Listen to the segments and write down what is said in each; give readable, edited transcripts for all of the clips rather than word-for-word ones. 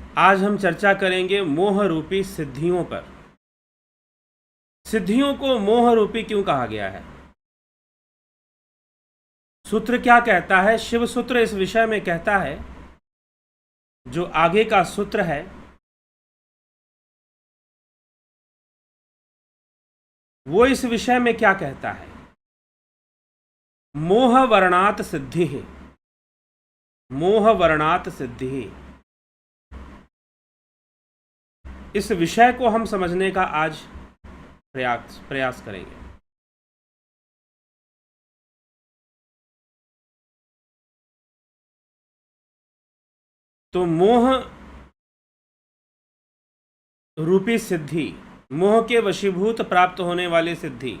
आज हम चर्चा करेंगे मोह रूपी सिद्धियों पर। सिद्धियों को मोह रूपी क्यों कहा गया है? सूत्र क्या कहता है? शिव सूत्र इस विषय में कहता है, जो आगे का सूत्र है वो इस विषय में क्या कहता है? मोह वर्णात सिद्धि है। मोह वर्णात सिद्धि है। इस विषय को हम समझने का आज प्रयास करेंगे। तो मोह रूपी सिद्धि, मोह के वशीभूत प्राप्त होने वाली सिद्धि।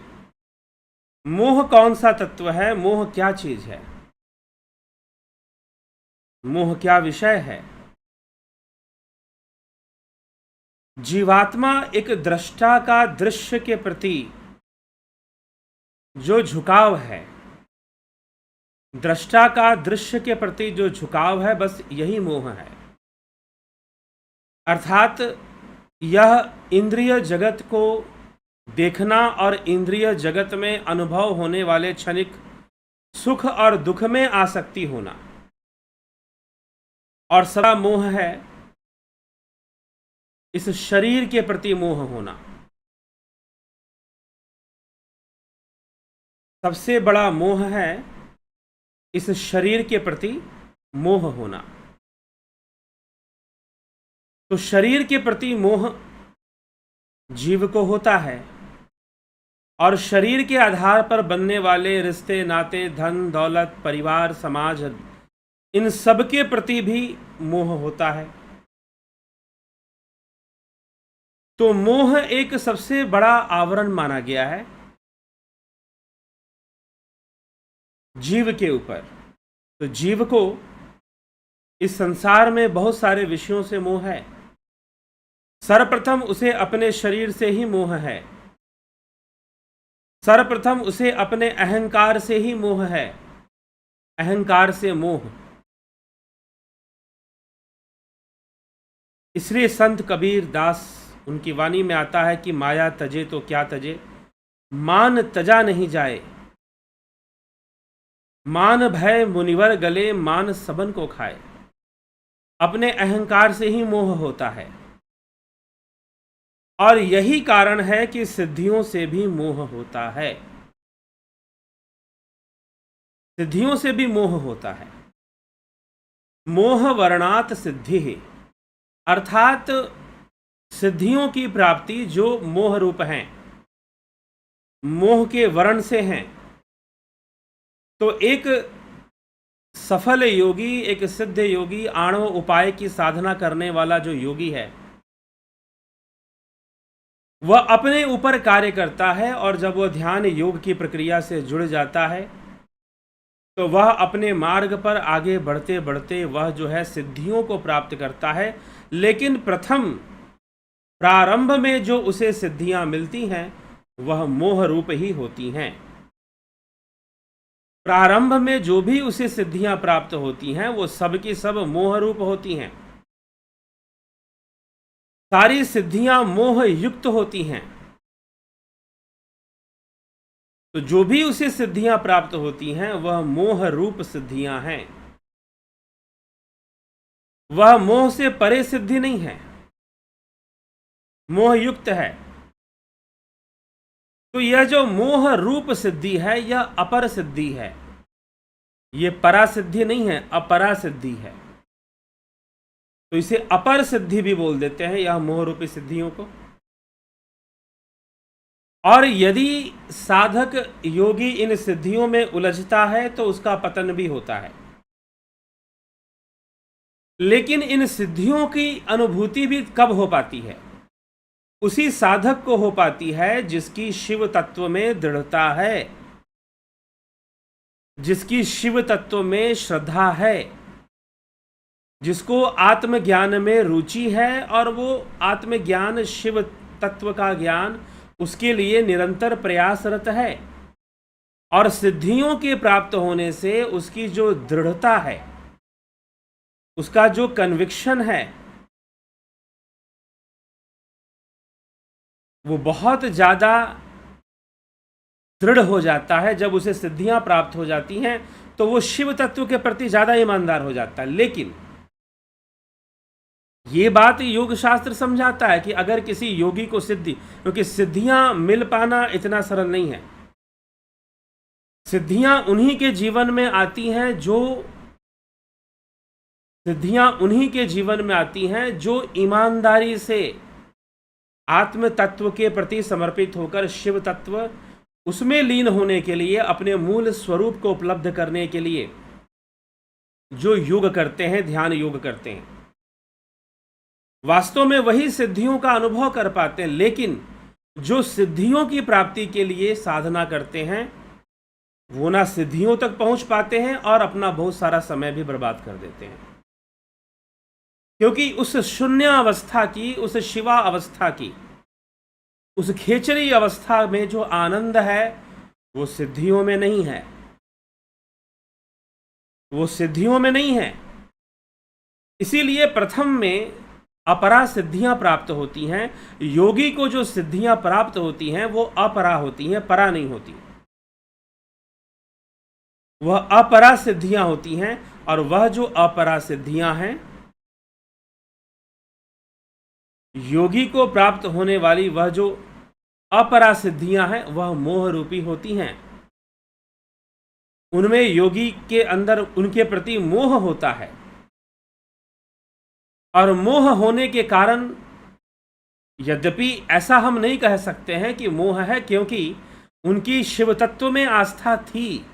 मोह कौन सा तत्व है? मोह क्या चीज है? मोह क्या विषय है? जीवात्मा एक दृष्टा का दृश्य के प्रति जो झुकाव है, दृष्टा का दृश्य के प्रति जो झुकाव है, बस यही मोह है। अर्थात यह इंद्रिय जगत को देखना और इंद्रिय जगत में अनुभव होने वाले क्षणिक सुख और दुख में आसक्ति होना, और सदा मोह है इस शरीर के प्रति मोह होना। सबसे बड़ा मोह है इस शरीर के प्रति मोह होना। तो शरीर के प्रति मोह जीव को होता है, और शरीर के आधार पर बनने वाले रिश्ते नाते, धन दौलत, परिवार, समाज, इन सब के प्रति भी मोह होता है। तो मोह एक सबसे बड़ा आवरण माना गया है जीव के ऊपर। तो जीव को इस संसार में बहुत सारे विषयों से मोह है। सर्वप्रथम उसे अपने शरीर से ही मोह है। सर्वप्रथम उसे अपने अहंकार से ही मोह है। अहंकार से मोह। इसलिए संत कबीर दास, उनकी वाणी में आता है कि माया तजे तो क्या तजे, मान तजा नहीं जाए, मान भय मुनिवर गले, मान सबन को खाए। अपने अहंकार से ही मोह होता है, और यही कारण है कि सिद्धियों से भी मोह होता है। सिद्धियों से भी मोह होता है। मोह वर्णात सिद्धि है, अर्थात सिद्धियों की प्राप्ति जो मोह रूप हैं, मोह के वर्ण से हैं। तो एक सफल योगी, एक सिद्ध योगी, आणव उपाय की साधना करने वाला जो योगी है, वह अपने ऊपर कार्य करता है, और जब वह ध्यान योग की प्रक्रिया से जुड़ जाता है तो वह अपने मार्ग पर आगे बढ़ते बढ़ते वह जो है सिद्धियों को प्राप्त करता है। लेकिन प्रथम प्रारंभ में जो उसे सिद्धियां मिलती हैं वह मोह रूप ही होती हैं। प्रारंभ में जो भी उसे सिद्धियां प्राप्त होती हैं वो सब की सब मोह रूप होती हैं। सारी सिद्धियां मोह युक्त होती हैं। तो जो भी उसे सिद्धियां प्राप्त होती हैं वह मोह रूप सिद्धियां हैं। वह मोह से परे सिद्धि नहीं है, मोह युक्त है। तो यह जो मोह रूप सिद्धि है यह अपर सिद्धि है। यह परा सिद्धि नहीं है, अपरा सिद्धि है। तो इसे अपर सिद्धि भी बोल देते हैं, यह मोह रूपी सिद्धियों को। और यदि साधक योगी इन सिद्धियों में उलझता है तो उसका पतन भी होता है। लेकिन इन सिद्धियों की अनुभूति भी कब हो पाती है? उसी साधक को हो पाती है जिसकी शिव तत्व में दृढ़ता है, जिसकी शिव तत्व में श्रद्धा है, जिसको आत्मज्ञान में रुचि है, और वो आत्मज्ञान, शिव तत्व का ज्ञान उसके लिए निरंतर प्रयासरत है। और सिद्धियों के प्राप्त होने से उसकी जो दृढ़ता है, उसका जो कन्विक्शन है, वो बहुत ज़्यादा दृढ़ हो जाता है। जब उसे सिद्धियां प्राप्त हो जाती हैं तो वो शिव तत्व के प्रति ज़्यादा ईमानदार हो जाता है। लेकिन ये बात योग शास्त्र समझाता है कि अगर किसी योगी को सिद्धि, क्योंकि सिद्धियां मिल पाना इतना सरल नहीं है। सिद्धियां उन्हीं के जीवन में आती हैं जो ईमानदारी से आत्म तत्व के प्रति समर्पित होकर शिव तत्व उसमें लीन होने के लिए, अपने मूल स्वरूप को उपलब्ध करने के लिए जो योग करते हैं, ध्यान योग करते हैं, वास्तव में वही सिद्धियों का अनुभव कर पाते हैं। लेकिन जो सिद्धियों की प्राप्ति के लिए साधना करते हैं वो ना सिद्धियों तक पहुंच पाते हैं और अपना बहुत सारा समय भी बर्बाद कर देते हैं, क्योंकि उस शून्य अवस्था की, उस शिवा अवस्था की, उस खेचरी अवस्था में जो आनंद है वो सिद्धियों में नहीं है, वो सिद्धियों में नहीं है। इसीलिए प्रथम में अपरा सिद्धियां प्राप्त होती हैं। योगी को जो सिद्धियां प्राप्त होती हैं वो अपरा होती हैं, परा नहीं होती। वह अपरा सिद्धियां होती हैं, और वह जो अपरा सिद्धियां हैं, योगी को प्राप्त होने वाली वह जो अपरा सिद्धियां हैं, वह मोह रूपी होती हैं। उनमें योगी के अंदर उनके प्रति मोह होता है, और मोह होने के कारण, यद्यपि ऐसा हम नहीं कह सकते हैं कि मोह है, क्योंकि उनकी शिव तत्व में आस्था थी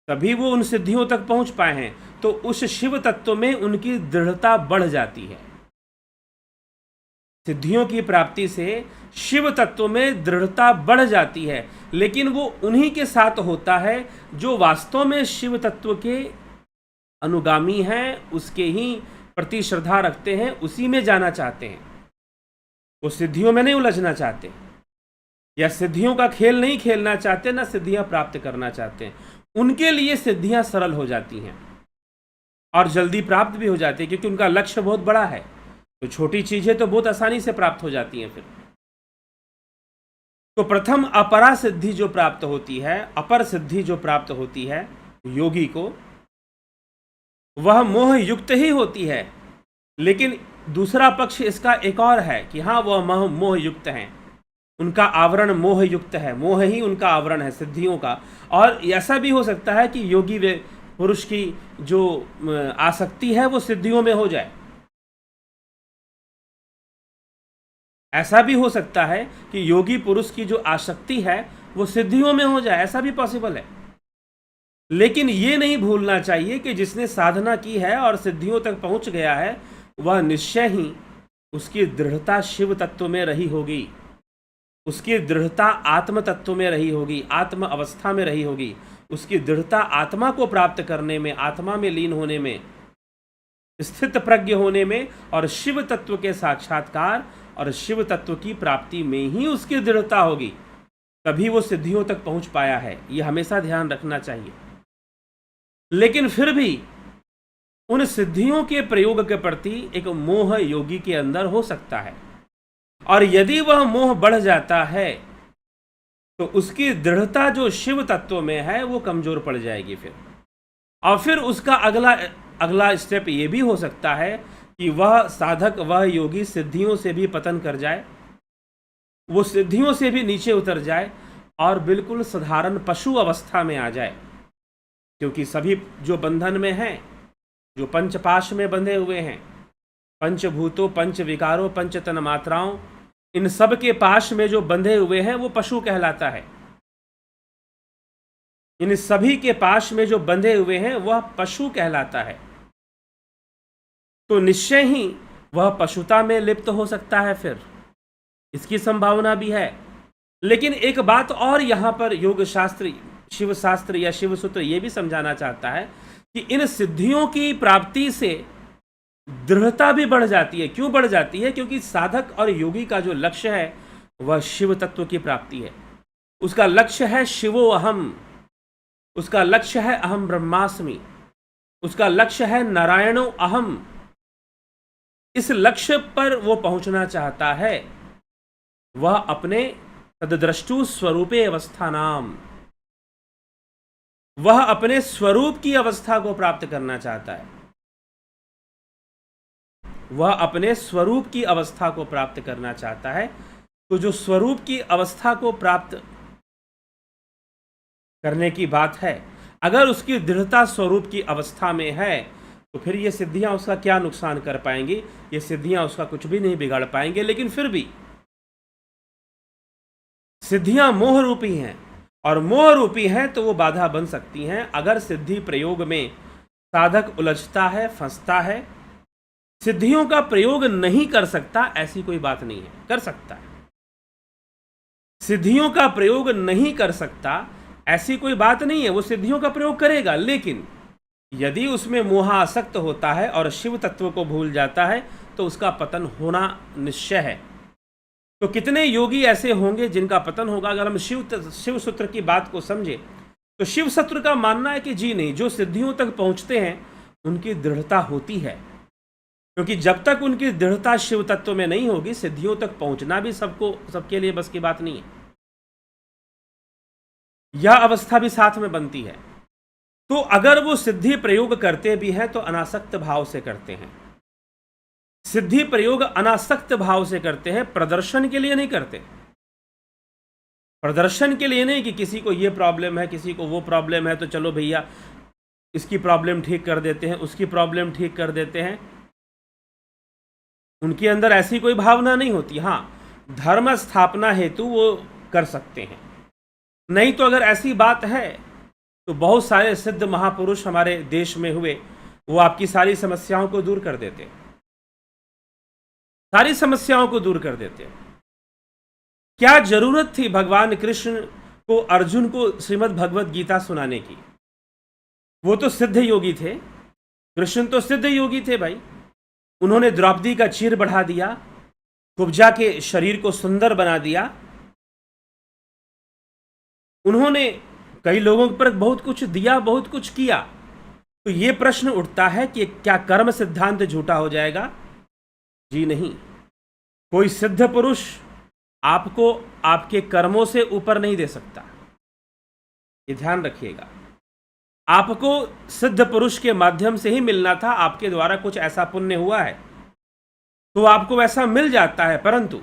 तभी वो उन सिद्धियों तक पहुंच पाए हैं। तो उस शिव तत्व में उनकी दृढ़ता बढ़ जाती है। सिद्धियों की प्राप्ति से शिव तत्व में दृढ़ता बढ़ जाती है, लेकिन वो उन्हीं के साथ होता है जो वास्तव में शिव तत्व के अनुगामी हैं, उसके ही प्रति श्रद्धा रखते हैं, उसी में जाना चाहते हैं। वो सिद्धियों में नहीं उलझना चाहते, या सिद्धियों का खेल नहीं खेलना चाहते, ना सिद्धियां प्राप्त करना चाहते हैं। उनके लिए सिद्धियां सरल हो जाती हैं और जल्दी प्राप्त भी हो जाती है, क्योंकि उनका लक्ष्य बहुत बड़ा है। तो छोटी चीजें तो बहुत आसानी से प्राप्त हो जाती हैं। फिर तो प्रथम अपरा सिद्धि जो प्राप्त होती है, अपर सिद्धि जो प्राप्त होती है योगी को, वह मोह युक्त ही होती है। लेकिन दूसरा पक्ष इसका एक और है कि हाँ, वह मोह युक्त हैं, उनका आवरण मोह युक्त है, मोह ही उनका आवरण है सिद्धियों का। और ऐसा भी हो सकता है कि योगी वे पुरुष की जो आसक्ति है वो सिद्धियों में हो जाए। ऐसा भी हो सकता है कि योगी पुरुष की जो आसक्ति है वो सिद्धियों में हो जाए, ऐसा भी पॉसिबल है। लेकिन ये नहीं भूलना चाहिए कि जिसने साधना की है और सिद्धियों तक पहुंच गया है, वह निश्चय ही उसकी दृढ़ता शिव तत्व में रही होगी, उसकी दृढ़ता आत्म तत्व में रही होगी, आत्म अवस्था में रही होगी। उसकी दृढ़ता आत्मा को प्राप्त करने में, आत्मा में लीन होने में, स्थित प्रज्ञ होने में, और शिव तत्व के साक्षात्कार और शिव तत्व की प्राप्ति में ही उसकी दृढ़ता होगी। तभी वो सिद्धियों तक पहुंच पाया है। ये हमेशा ध्यान रखना चाहिए। लेकिन फिर भी उन सिद्धियों के प्रयोग के प्रति एक मोह योगी के अंदर हो सकता है, और यदि वह मोह बढ़ जाता है तो उसकी दृढ़ता जो शिव तत्व में है वो कमजोर पड़ जाएगी फिर। और फिर उसका अगला स्टेप ये भी हो सकता है कि वह साधक, वह योगी सिद्धियों से भी पतन कर जाए, वो सिद्धियों से भी नीचे उतर जाए और बिल्कुल साधारण पशु अवस्था में आ जाए। क्योंकि सभी जो बंधन में हैं, जो पंचपाश में बंधे हुए हैं, पंचभूतों, पंच विकारों, पंच तन मात्राओं, इन सब के पाश में जो बंधे हुए हैं वो पशु कहलाता है। इन सभी के पाश में जो बंधे हुए हैं वह पशु कहलाता है। तो निश्चय ही वह पशुता में लिप्त हो सकता है, फिर इसकी संभावना भी है। लेकिन एक बात और यहाँ पर योग शास्त्र, शिव शास्त्र या शिव सूत्र ये भी समझाना चाहता है कि इन सिद्धियों की प्राप्ति से दृढ़ता भी बढ़ जाती है। क्यों बढ़ जाती है? क्योंकि साधक और योगी का जो लक्ष्य है वह शिव तत्व की प्राप्ति है। उसका लक्ष्य है शिवो अहम, उसका लक्ष्य है अहम ब्रह्मास्मि, उसका लक्ष्य है नारायणो अहम। इस लक्ष्य पर वो पहुंचना चाहता है। वह अपने तद्द्रष्टु स्वरूपे अवस्थानाम, वह अपने स्वरूप की अवस्था को प्राप्त करना चाहता है, वह अपने स्वरूप की अवस्था को प्राप्त करना चाहता है। तो जो स्वरूप की अवस्था को प्राप्त करने की बात है, अगर उसकी दृढ़ता स्वरूप की अवस्था में है तो फिर ये सिद्धियां उसका क्या नुकसान कर पाएंगी, ये सिद्धियां उसका कुछ भी नहीं बिगाड़ पाएंगे। लेकिन फिर भी सिद्धियां मोह रूपी हैं, और मोह रूपी हैं तो वो बाधा बन सकती हैं। अगर सिद्धि प्रयोग में साधक उलझता है, फंसता है, सिद्धियों का प्रयोग नहीं कर सकता, ऐसी कोई बात नहीं है, कर सकता है। सिद्धियों का प्रयोग नहीं कर सकता ऐसी कोई बात नहीं है, वो सिद्धियों का प्रयोग करेगा, लेकिन यदि उसमें मोहासक्त होता है और शिव तत्व को भूल जाता है तो उसका पतन होना निश्चय है। तो कितने योगी ऐसे होंगे जिनका पतन होगा। अगर हम शिव सूत्र की बात को समझे तो शिव सूत्र का मानना है कि जी नहीं, जो सिद्धियों तक पहुंचते हैं उनकी दृढ़ता होती है, क्योंकि जब तक उनकी दृढ़ता शिव तत्व में नहीं होगी, सिद्धियों तक पहुंचना भी सबके लिए बस की बात नहीं है। यह अवस्था भी साथ में बनती है। तो अगर वो सिद्धि प्रयोग करते भी हैं तो अनासक्त भाव से करते हैं। सिद्धि प्रयोग अनासक्त भाव से करते हैं, प्रदर्शन के लिए नहीं करते। प्रदर्शन के लिए नहीं कि किसी को ये प्रॉब्लम है, किसी को वो प्रॉब्लम है, तो चलो भैया इसकी प्रॉब्लम ठीक कर देते हैं, उसकी प्रॉब्लम ठीक कर देते हैं। उनके अंदर ऐसी कोई भावना नहीं होती। हाँ, धर्म स्थापना हेतु वो कर सकते हैं, नहीं तो अगर ऐसी बात है तो बहुत सारे सिद्ध महापुरुष हमारे देश में हुए, वो आपकी सारी समस्याओं को दूर कर देते, सारी समस्याओं को दूर कर देते। क्या जरूरत थी भगवान कृष्ण को अर्जुन को श्रीमद् भगवत गीता सुनाने की? वो तो सिद्ध योगी थे, कृष्ण तो सिद्ध योगी थे भाई। उन्होंने द्रौपदी का चीर बढ़ा दिया, कुब्जा के शरीर को सुंदर बना दिया, उन्होंने कई लोगों पर बहुत कुछ दिया, बहुत कुछ किया। तो ये प्रश्न उठता है कि क्या कर्म सिद्धांत झूठा हो जाएगा? जी नहीं, कोई सिद्ध पुरुष आपको आपके कर्मों से ऊपर नहीं दे सकता, ये ध्यान रखिएगा। आपको सिद्ध पुरुष के माध्यम से ही मिलना था, आपके द्वारा कुछ ऐसा पुण्य हुआ है तो आपको वैसा मिल जाता है, परंतु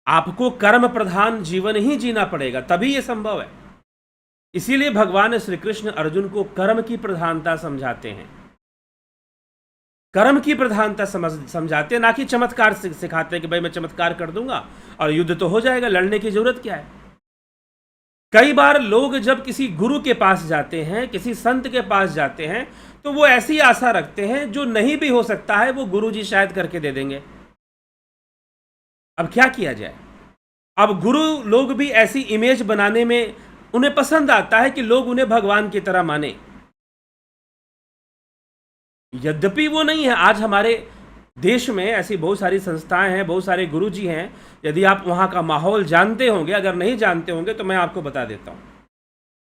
आपको कर्म प्रधान जीवन ही जीना पड़ेगा, तभी यह संभव है। इसीलिए भगवान श्री कृष्ण अर्जुन को कर्म की प्रधानता समझाते हैं, कर्म की प्रधानता समझाते हैं, ना कि चमत्कार सिखाते हैं कि भाई मैं चमत्कार कर दूंगा और युद्ध तो हो जाएगा, लड़ने की जरूरत क्या है। कई बार लोग जब किसी गुरु के पास जाते हैं, किसी संत के पास जाते हैं, तो वो ऐसी आशा रखते हैं जो नहीं भी हो सकता है वो गुरु जी शायद करके दे देंगे। अब क्या किया जाए? अब गुरु लोग भी ऐसी इमेज बनाने में उन्हें पसंद आता है कि लोग उन्हें भगवान की तरह माने, यद्यपि वो नहीं है। आज हमारे देश में ऐसी बहुत सारी संस्थाएं हैं, बहुत सारे गुरुजी हैं। यदि आप वहां का माहौल जानते होंगे, अगर नहीं जानते होंगे तो मैं आपको बता देता हूं।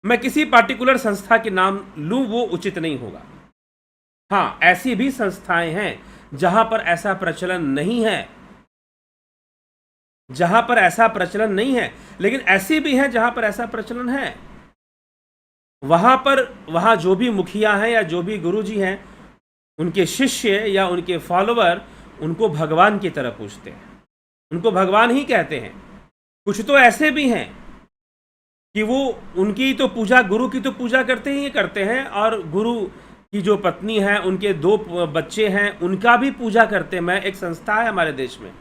मैं किसी पार्टिकुलर संस्था के नाम लूं वो उचित नहीं होगा। हाँ, ऐसी भी संस्थाएं हैं जहां पर ऐसा प्रचलन नहीं है, जहां पर ऐसा प्रचलन नहीं है, लेकिन ऐसी भी हैं जहां पर ऐसा प्रचलन है। वहां जो भी मुखिया हैं या जो भी गुरुजी हैं, उनके शिष्य या उनके फॉलोअर उनको भगवान की तरह पूछते हैं, उनको भगवान ही कहते हैं। कुछ तो ऐसे भी हैं कि वो उनकी तो पूजा, गुरु की तो पूजा करते ही करते हैं, और गुरु की जो पत्नी है, उनके 2 बच्चे हैं, उनका भी पूजा करते हैं। मैं एक संस्था है हमारे देश में,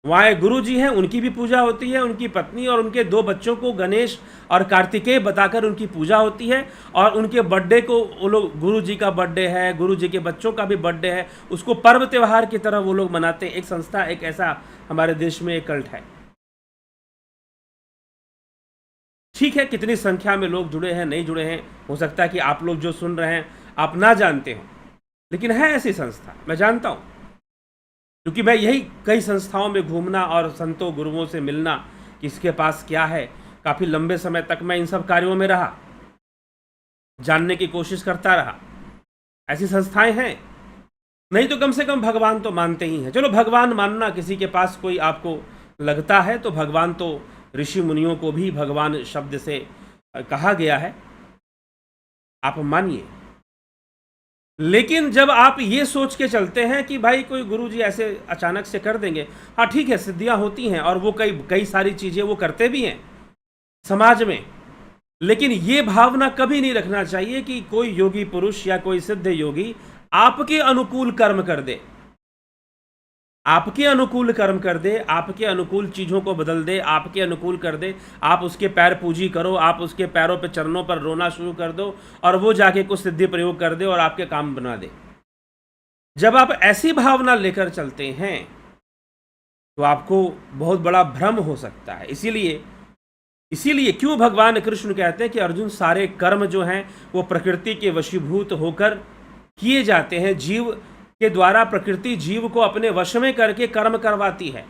वहाँ एक गुरु जी हैं, उनकी भी पूजा होती है, उनकी पत्नी और उनके 2 बच्चों को गणेश और कार्तिकेय बताकर उनकी पूजा होती है, और उनके बर्थडे को वो लोग, गुरु जी का बर्थडे है, गुरु जी के बच्चों का भी बर्थडे है, उसको पर्व त्योहार की तरह वो लोग मनाते हैं। एक संस्था, एक ऐसा हमारे देश में एक कल्ट है। ठीक है, कितनी संख्या में लोग जुड़े हैं, नहीं जुड़े हैं, हो सकता है कि आप लोग जो सुन रहे हैं आप ना जानते हो, लेकिन है ऐसी संस्था, मैं जानता हूँ, क्योंकि मैं यही कई संस्थाओं में घूमना और संतों गुरुओं से मिलना, किसके पास क्या है, काफ़ी लंबे समय तक मैं इन सब कार्यों में रहा, जानने की कोशिश करता रहा। ऐसी संस्थाएं हैं। नहीं तो कम से कम भगवान तो मानते ही हैं। चलो भगवान मानना, किसी के पास कोई आपको लगता है तो भगवान तो ऋषि मुनियों को भी भगवान शब्द से कहा गया है, आप मानिए। लेकिन जब आप ये सोच के चलते हैं कि भाई कोई गुरु जी ऐसे अचानक से कर देंगे, हाँ ठीक है सिद्धियां होती हैं और वो कई कई सारी चीजें वो करते भी हैं समाज में, लेकिन ये भावना कभी नहीं रखना चाहिए कि कोई योगी पुरुष या कोई सिद्ध योगी आपके अनुकूल कर्म कर दे, आपके अनुकूल कर्म कर दे, आपके अनुकूल चीजों को बदल दे, आपके अनुकूल कर दे, आप उसके पैर पूजी करो, आप उसके पैरों पे चरणों पर रोना शुरू कर दो और वो जाके कुछ सिद्धि प्रयोग कर दे और आपके काम बना दे। जब आप ऐसी भावना लेकर चलते हैं तो आपको बहुत बड़ा भ्रम हो सकता है। इसीलिए क्यों भगवान कृष्ण कहते हैं कि अर्जुन सारे कर्म जो हैं वो प्रकृति के वशीभूत होकर किए जाते हैं, जीव के द्वारा प्रकृति जीव को अपने वश में करके कर्म करवाती है।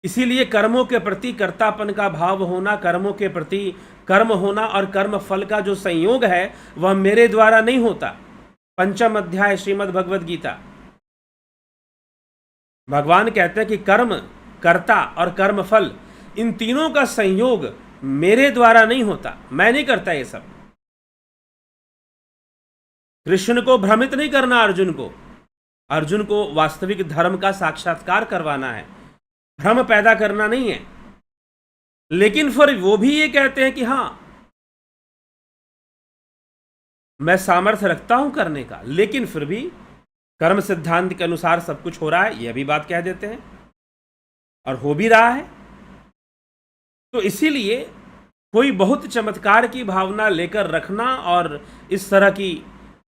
इसीलिए कर्मों के प्रति कर्तापन का भाव होना, कर्मों के प्रति कर्म होना और कर्म फल का जो संयोग है वह मेरे द्वारा नहीं होता। पंचम अध्याय श्रीमद् भगवद गीता, भगवान कहते हैं कि कर्म कर्ता और कर्म फल इन तीनों का संयोग मेरे द्वारा नहीं होता, मैं नहीं करता ये सब। कृष्ण को भ्रमित नहीं करना, अर्जुन को वास्तविक धर्म का साक्षात्कार करवाना है, भ्रम पैदा करना नहीं है। लेकिन फिर वो भी ये कहते हैं कि हां मैं सामर्थ्य रखता हूं करने का, लेकिन फिर भी कर्म सिद्धांत के अनुसार सब कुछ हो रहा है, यह भी बात कह देते हैं और हो भी रहा है। तो इसीलिए कोई बहुत चमत्कार की भावना लेकर रखना और इस तरह की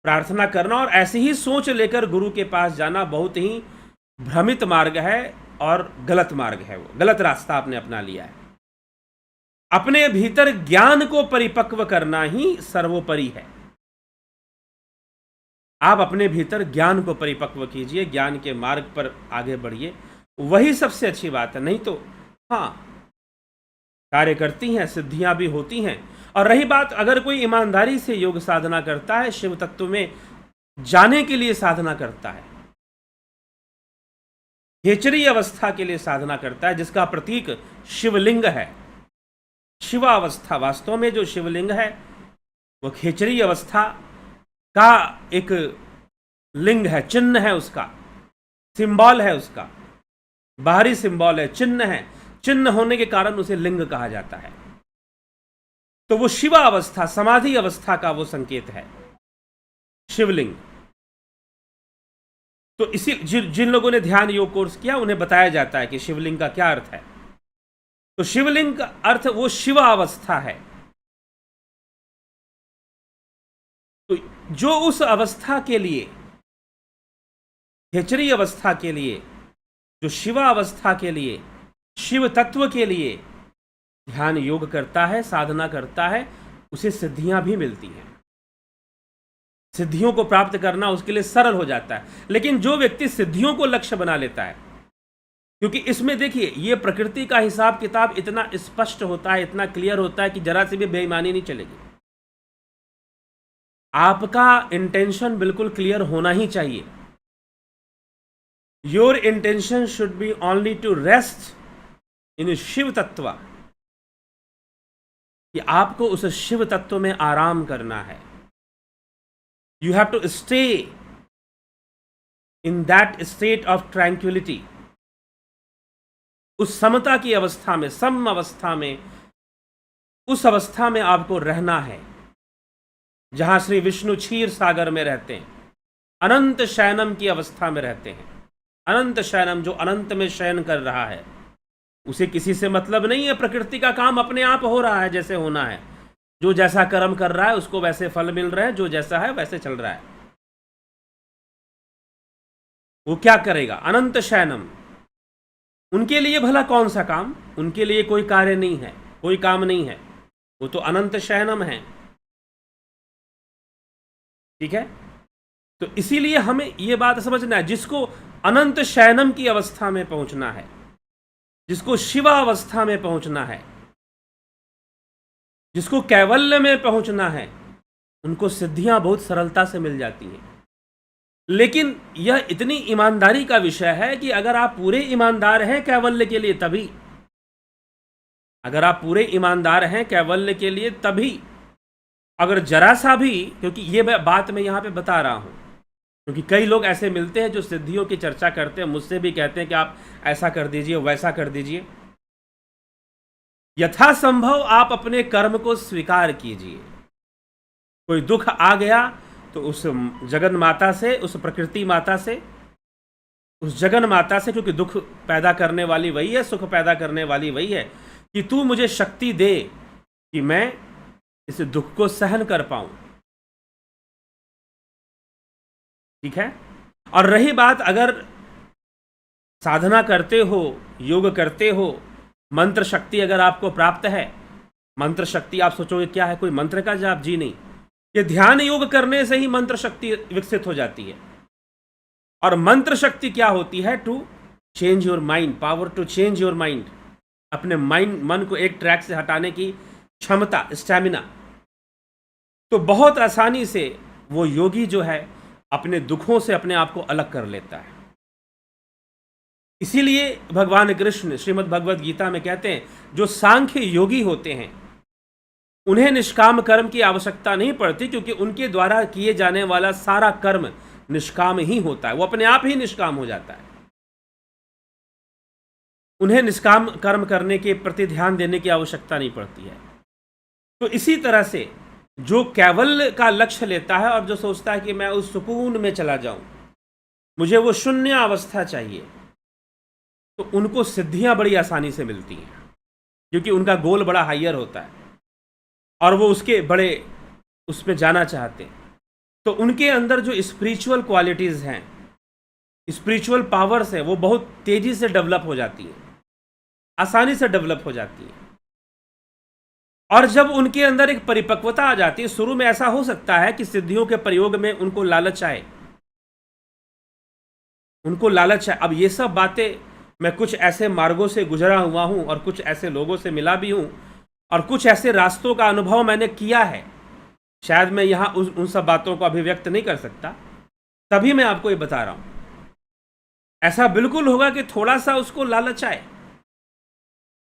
प्रार्थना करना और ऐसी ही सोच लेकर गुरु के पास जाना बहुत ही भ्रमित मार्ग है और गलत मार्ग है, वो गलत रास्ता आपने अपना लिया है। अपने भीतर ज्ञान को परिपक्व करना ही सर्वोपरि है। आप अपने भीतर ज्ञान को परिपक्व कीजिए, ज्ञान के मार्ग पर आगे बढ़िए, वही सबसे अच्छी बात है। नहीं तो हाँ कार्य करती हैं, सिद्धियां भी होती हैं। और रही बात, अगर कोई ईमानदारी से योग साधना करता है, शिव तत्व में जाने के लिए साधना करता है, खेचरी अवस्था के लिए साधना करता है, जिसका प्रतीक शिवलिंग है। शिवावस्था वास्तव में जो शिवलिंग है वो खेचरी अवस्था का एक लिंग है, चिन्ह है, उसका सिंबल है, उसका बाहरी सिंबल है, चिन्ह है। चिन्ह होने के कारण उसे लिंग कहा जाता है। तो वो शिवा अवस्था, समाधि अवस्था का वो संकेत है शिवलिंग। तो इसी जिन लोगों ने ध्यान योग कोर्स किया उन्हें बताया जाता है कि शिवलिंग का क्या अर्थ है। तो शिवलिंग का अर्थ वो शिवा अवस्था है। तो जो उस अवस्था के लिए, खेचरी अवस्था के लिए, जो शिवा अवस्था के लिए, शिव तत्व के लिए ध्यान योग करता है, साधना करता है, उसे सिद्धियां भी मिलती हैं। सिद्धियों को प्राप्त करना उसके लिए सरल हो जाता है। लेकिन जो व्यक्ति सिद्धियों को लक्ष्य बना लेता है, क्योंकि इसमें देखिए ये प्रकृति का हिसाब किताब इतना स्पष्ट होता है, इतना क्लियर होता है कि जरा सी भी बेईमानी नहीं चलेगी। आपका इंटेंशन बिल्कुल क्लियर होना ही चाहिए। Your intention should be only to rest in Shiva तत्व, कि आपको उस शिव तत्व में आराम करना है। You have to stay in that state of tranquillity, उस समता की अवस्था में, सम अवस्था में, उस अवस्था में आपको रहना है जहां श्री विष्णु क्षीर सागर में रहते हैं, अनंत शयनम की अवस्था में रहते हैं। अनंत शयनम, जो अनंत में शयन कर रहा है, उसे किसी से मतलब नहीं है। प्रकृति का काम अपने आप हो रहा है जैसे होना है। जो जैसा कर्म कर रहा है उसको वैसे फल मिल रहे हैं, जो जैसा है वैसे चल रहा है। वो क्या करेगा? अनंत शयनम। उनके लिए भला कौन सा काम? उनके लिए कोई कार्य नहीं है, कोई काम नहीं है, वो तो अनंत शयनम है। ठीक है, तो इसीलिए हमें यह बात समझना है, जिसको अनंत शयनम की अवस्था में पहुंचना है, जिसको शिवा अवस्था में पहुंचना है, जिसको कैवल्य में पहुंचना है, उनको सिद्धियां बहुत सरलता से मिल जाती हैं। लेकिन यह इतनी ईमानदारी का विषय है कि अगर आप पूरे ईमानदार हैं कैवल्य के लिए तभी, अगर आप पूरे ईमानदार हैं कैवल्य के लिए तभी, अगर जरा सा भी, क्योंकि ये बात मैं यहाँ पे बता रहा हूँ क्योंकि कई लोग ऐसे मिलते हैं जो सिद्धियों की चर्चा करते हैं, मुझसे भी कहते हैं कि आप ऐसा कर दीजिए वैसा कर दीजिए। यथासंभव आप अपने कर्म को स्वीकार कीजिए। कोई दुख आ गया तो उस जगन माता से, उस प्रकृति माता से, उस जगन माता से, क्योंकि दुख पैदा करने वाली वही है, सुख पैदा करने वाली वही है, कि तू मुझे शक्ति दे कि मैं इस दुख को सहन कर पाऊं। ठीक है। और रही बात, अगर साधना करते हो, योग करते हो, मंत्र शक्ति अगर आपको प्राप्त है, मंत्र शक्ति आप सोचोगे क्या है, कोई मंत्र का जाप? जी नहीं, ये ध्यान योग करने से ही मंत्र शक्ति विकसित हो जाती है। और मंत्र शक्ति क्या होती है? To change your mind, power to change your mind, अपने मन को एक ट्रैक से हटाने की क्षमता, स्टैमिना। तो बहुत आसानी से वो योगी जो है अपने दुखों से अपने आप को अलग कर लेता है। इसीलिए भगवान कृष्ण श्रीमद् भगवद गीता में कहते हैं जो सांख्य योगी होते हैं उन्हें निष्काम कर्म की आवश्यकता नहीं पड़ती, क्योंकि उनके द्वारा किए जाने वाला सारा कर्म निष्काम ही होता है, वो अपने आप ही निष्काम हो जाता है। उन्हें निष्काम कर्म करने के प्रति ध्यान देने की आवश्यकता नहीं पड़ती है। तो इसी तरह से जो कैवल्य का लक्ष्य लेता है और जो सोचता है कि मैं उस सुकून में चला जाऊं, मुझे वो शून्य अवस्था चाहिए, तो उनको सिद्धियां बड़ी आसानी से मिलती हैं, क्योंकि उनका गोल बड़ा हायर होता है और वो उसके बड़े उसमें जाना चाहते हैं। तो उनके अंदर जो स्पिरिचुअल क्वालिटीज़ हैं, स्पिरिचुअल पावर्स है, वो बहुत तेज़ी से डेवलप हो जाती है, आसानी से डेवलप हो जाती है। और जब उनके अंदर एक परिपक्वता आ जाती है, शुरू में ऐसा हो सकता है कि सिद्धियों के प्रयोग में उनको लालच आए, उनको लालच आए। अब ये सब बातें मैं कुछ ऐसे मार्गों से गुजरा हुआ हूँ और कुछ ऐसे लोगों से मिला भी हूँ और कुछ ऐसे रास्तों का अनुभव मैंने किया है, शायद मैं यहाँ उन सब बातों को अभिव्यक्त नहीं कर सकता, तभी मैं आपको ये बता रहा हूँ। ऐसा बिल्कुल होगा कि थोड़ा सा उसको लालच आए,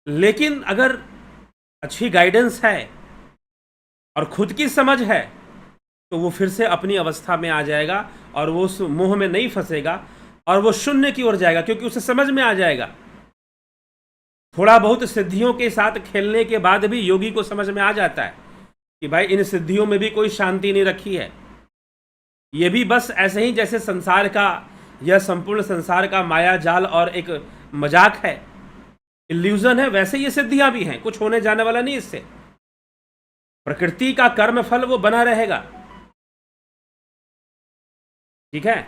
लेकिन अगर अच्छी गाइडेंस है और खुद की समझ है तो वो फिर से अपनी अवस्था में आ जाएगा और वो उस मोह में नहीं फंसेगा और वो शून्य की ओर जाएगा, क्योंकि उसे समझ में आ जाएगा। थोड़ा बहुत सिद्धियों के साथ खेलने के बाद भी योगी को समझ में आ जाता है कि भाई इन सिद्धियों में भी कोई शांति नहीं रखी है, ये भी बस ऐसे ही जैसे संसार का, यह संपूर्ण संसार का माया जाल और एक मजाक है, इल्यूजन है, वैसे ये सिद्धियां भी हैं, कुछ होने जाने वाला नहीं इससे। प्रकृति का कर्म फल वो बना रहेगा। ठीक है।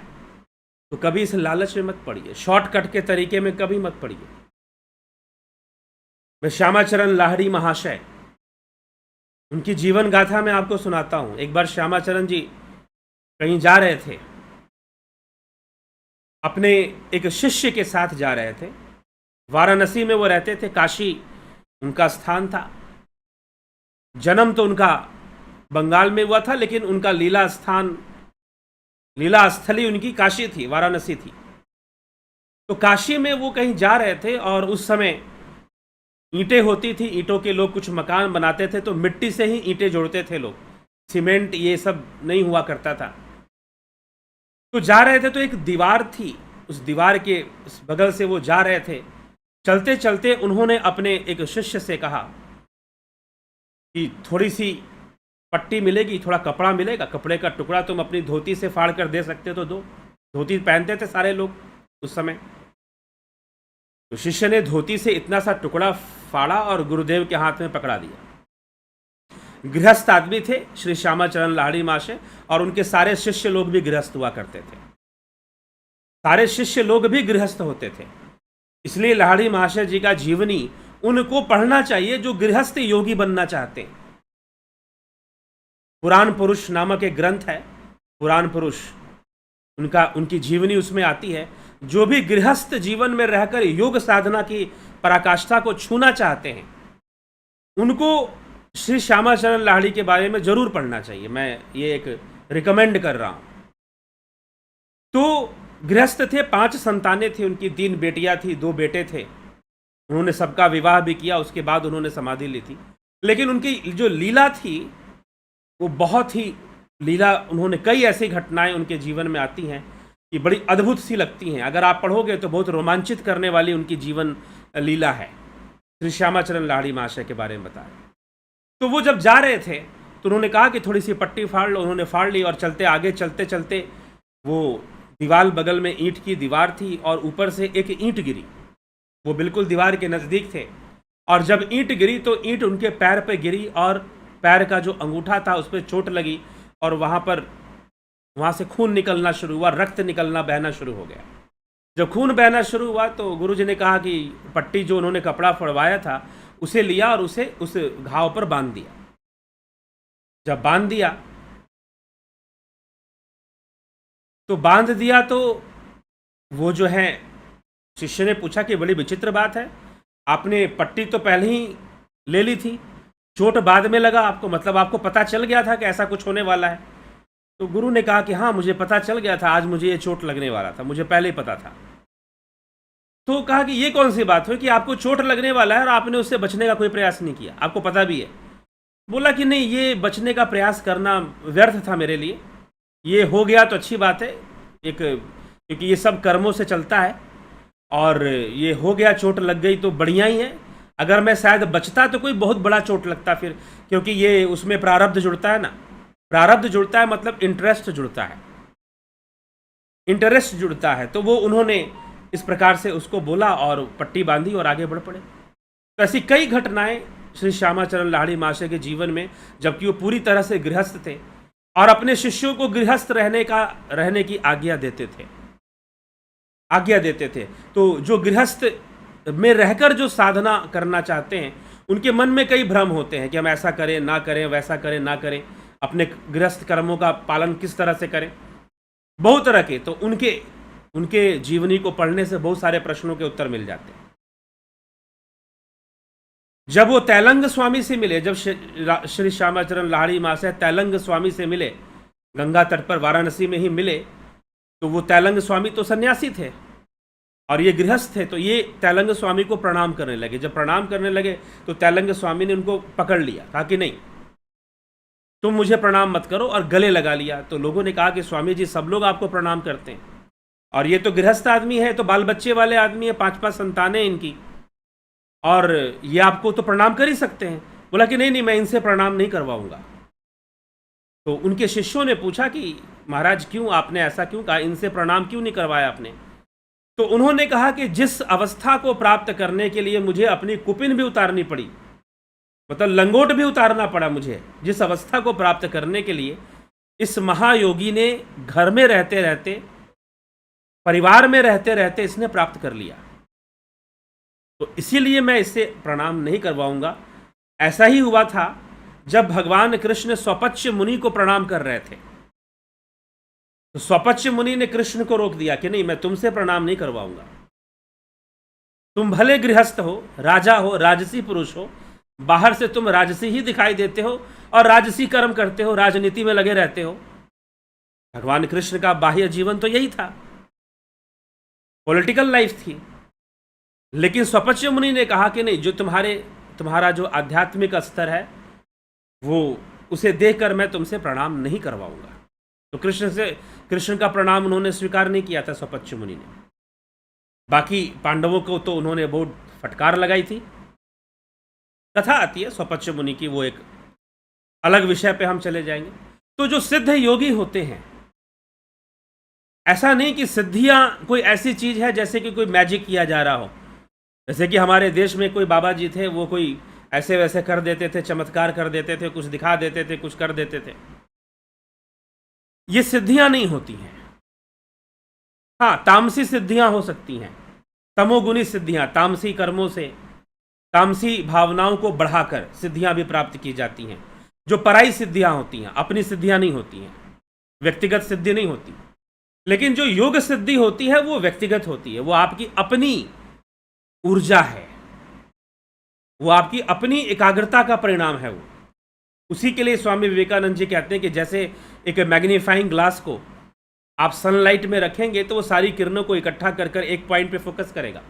तो कभी इस लालच में मत पड़िए, शॉर्टकट के तरीके में कभी मत पड़िए। मैं श्यामाचरण लाहिड़ी महाशय, उनकी जीवन गाथा में आपको सुनाता हूं। एक बार श्यामाचरण जी कहीं जा रहे थे, अपने एक शिष्य के साथ जा रहे थे। वाराणसी में वो रहते थे, काशी उनका स्थान था। जन्म तो उनका बंगाल में हुआ था, लेकिन उनका लीला स्थान, लीला स्थली उनकी काशी थी, वाराणसी थी। तो काशी में वो कहीं जा रहे थे और उस समय ईंटें होती थी, ईंटों के लोग कुछ मकान बनाते थे, तो मिट्टी से ही ईंटें जोड़ते थे लोग, सीमेंट ये सब नहीं हुआ करता था। तो जा रहे थे तो एक दीवार थी, उस दीवार के उस बगल से वो जा रहे थे। चलते चलते उन्होंने अपने एक शिष्य से कहा कि थोड़ी सी पट्टी मिलेगी, थोड़ा कपड़ा मिलेगा, कपड़े का टुकड़ा तुम अपनी धोती से फाड़ कर दे सकते तो दो। धोती पहनते थे सारे लोग उस समय। तो शिष्य ने धोती से इतना सा टुकड़ा फाड़ा और गुरुदेव के हाथ में पकड़ा दिया। गृहस्थ आदमी थे श्री श्यामाचरण लाहिड़ी महाशय, और उनके सारे शिष्य लोग भी गृहस्थ हुआ करते थे, सारे शिष्य लोग भी गृहस्थ होते थे। इसलिए लाहिड़ी महाशय जी का जीवनी उनको पढ़ना चाहिए जो गृहस्थ योगी बनना चाहते हैं। पुराण पुरुष नामक एक ग्रंथ है, पुराण पुरुष, उनकी जीवनी उसमें आती है। जो भी गृहस्थ जीवन में रहकर योग साधना की पराकाष्ठा को छूना चाहते हैं, उनको श्री श्यामाचरण लाहिड़ी के बारे में जरूर पढ़ना चाहिए। मैं ये एक रिकमेंड कर रहा हूं। तो गृहस्थ थे, 5 संतानें थी उनकी, 3 बेटियां थी, 2 बेटे थे। उन्होंने सबका विवाह भी किया, उसके बाद उन्होंने समाधि ली थी। लेकिन उनकी जो लीला थी वो बहुत ही लीला, उन्होंने कई ऐसी घटनाएं उनके जीवन में आती हैं कि बड़ी अद्भुत सी लगती हैं। अगर आप पढ़ोगे तो बहुत रोमांचित करने वाली उनकी जीवन लीला है। श्री श्यामाचरण लाहिड़ी महाशय के बारे में बताया। तो वो जब जा रहे थे तो उन्होंने कहा कि थोड़ी सी पट्टी फाड़ लो। उन्होंने फाड़ ली और चलते आगे, चलते चलते वो दीवार, बगल में ईंट की दीवार थी और ऊपर से एक ईंट गिरी। वो बिल्कुल दीवार के नज़दीक थे और जब ईंट गिरी तो ईंट उनके पैर पे गिरी और पैर का जो अंगूठा था उस पर चोट लगी और वहाँ से खून निकलना शुरू हुआ, रक्त निकलना, बहना शुरू हो गया। जब खून बहना शुरू हुआ तो गुरुजी ने कहा कि पट्टी जो उन्होंने कपड़ा फड़वाया था उसे लिया और उसे उस घाव पर बांध दिया। जब बांध दिया तो वो जो है, शिष्य ने पूछा कि बड़ी विचित्र बात है, आपने पट्टी तो पहले ही ले ली थी, चोट बाद में लगा आपको, मतलब आपको पता चल गया था कि ऐसा कुछ होने वाला है? तो गुरु ने कहा कि हाँ, मुझे पता चल गया था, आज मुझे ये चोट लगने वाला था, मुझे पहले ही पता था। तो कहा कि ये कौन सी बात हुई कि आपको चोट लगने वाला है और आपने उससे बचने का कोई प्रयास नहीं किया, आपको पता भी है? बोला कि नहीं, ये बचने का प्रयास करना व्यर्थ था मेरे लिए, ये हो गया तो अच्छी बात है, क्योंकि ये सब कर्मों से चलता है और ये हो गया, चोट लग गई तो बढ़िया ही है। अगर मैं शायद बचता तो कोई बहुत बड़ा चोट लगता फिर, क्योंकि ये उसमें प्रारब्ध जुड़ता है ना, प्रारब्ध जुड़ता है मतलब इंटरेस्ट जुड़ता है, इंटरेस्ट जुड़ता है। तो वो उन्होंने इस प्रकार से उसको बोला और पट्टी बांधी और आगे बढ़ पड़े। तो ऐसी कई घटनाएं श्री श्यामाचरण लाहिड़ी महाशय के जीवन में, जबकि वो पूरी तरह से गृहस्थ थे और अपने शिष्यों को गृहस्थ रहने की आज्ञा देते थे। तो जो गृहस्थ में रहकर जो साधना करना चाहते हैं उनके मन में कई भ्रम होते हैं कि हम ऐसा करें ना करें, वैसा करें ना करें, अपने गृहस्थ कर्मों का पालन किस तरह से करें, बहुत तरह के। तो उनके जीवनी को पढ़ने से बहुत सारे प्रश्नों के उत्तर मिल जाते हैं। जब वो तैलंग स्वामी से मिले, जब श्री श्यामाचरण लाहिड़ी महाशय तैलंग स्वामी से मिले, गंगा तट पर वाराणसी में ही मिले, तो वो तैलंग स्वामी तो सन्यासी थे और ये गृहस्थ थे। तो ये तैलंग स्वामी को प्रणाम करने लगे। जब प्रणाम करने लगे तो तैलंग स्वामी ने उनको पकड़ लिया, कहा कि नहीं, तुम मुझे प्रणाम मत करो, और गले लगा लिया। तो लोगों ने कहा कि स्वामी जी, सब लोग आपको प्रणाम करते हैं और ये तो गृहस्थ आदमी है, तो बाल बच्चे वाले आदमी है, 5-5 संतानें इनकी, और ये आपको तो प्रणाम कर ही सकते हैं। बोला कि नहीं, मैं इनसे प्रणाम नहीं करवाऊंगा। तो उनके शिष्यों ने पूछा कि महाराज क्यों, आपने ऐसा क्यों कहा, इनसे प्रणाम क्यों नहीं करवाया आपने? तो उन्होंने कहा कि जिस अवस्था को प्राप्त करने के लिए मुझे अपनी कुपिन भी उतारनी पड़ी, मतलब लंगोट भी उतारना पड़ा मुझे, जिस अवस्था को प्राप्त करने के लिए इस महायोगी ने घर में रहते रहते, परिवार में रहते रहते इसने प्राप्त कर लिया, तो इसीलिए मैं इससे प्रणाम नहीं करवाऊंगा। ऐसा ही हुआ था जब भगवान कृष्ण स्वपच्य मुनि को प्रणाम कर रहे थे, तो स्वपच्य मुनि ने कृष्ण को रोक दिया कि नहीं, मैं तुमसे प्रणाम नहीं करवाऊंगा। तुम भले गृहस्थ हो, राजा हो, राजसी पुरुष हो, बाहर से तुम राजसी ही दिखाई देते हो और राजसी कर्म करते हो, राजनीति में लगे रहते हो। भगवान कृष्ण का बाह्य जीवन तो यही था, पॉलिटिकल लाइफ थी। लेकिन स्वपच्य मुनि ने कहा कि नहीं, जो तुम्हारा जो आध्यात्मिक स्तर है वो, उसे देखकर मैं तुमसे प्रणाम नहीं करवाऊंगा। तो कृष्ण का प्रणाम उन्होंने स्वीकार नहीं किया था स्वपच्य मुनि ने। बाकी पांडवों को तो उन्होंने बहुत फटकार लगाई थी। कथा आती है स्वपच्य मुनि की, वो एक अलग विषय पे हम चले जाएंगे। तो जो सिद्ध योगी होते हैं, ऐसा नहीं कि सिद्धियां कोई ऐसी चीज है जैसे कि कोई मैजिक किया जा रहा हो, जैसे कि हमारे देश में कोई बाबा जी थे, वो कोई ऐसे वैसे कर देते थे, चमत्कार कर देते थे, कुछ दिखा देते थे, कुछ कर देते थे। ये सिद्धियां नहीं होती हैं। हाँ, तामसी सिद्धियां हो सकती हैं, तमोगुनी सिद्धियां, तामसी कर्मों से, तामसी भावनाओं को बढ़ाकर सिद्धियां भी प्राप्त की जाती हैं, जो पराई सिद्धियां होती हैं, अपनी सिद्धियां नहीं होती हैं, व्यक्तिगत सिद्धि नहीं होती। लेकिन जो योग सिद्धि होती है वो व्यक्तिगत होती है, वो आपकी अपनी ऊर्जा है, वो आपकी अपनी एकाग्रता का परिणाम है। वो उसी के लिए स्वामी विवेकानंद जी कहते हैं कि जैसे एक मैग्नीफाइंग ग्लास को आप सनलाइट में रखेंगे तो वो सारी किरणों को इकट्ठा कर कर एक पॉइंट पे फोकस करेगा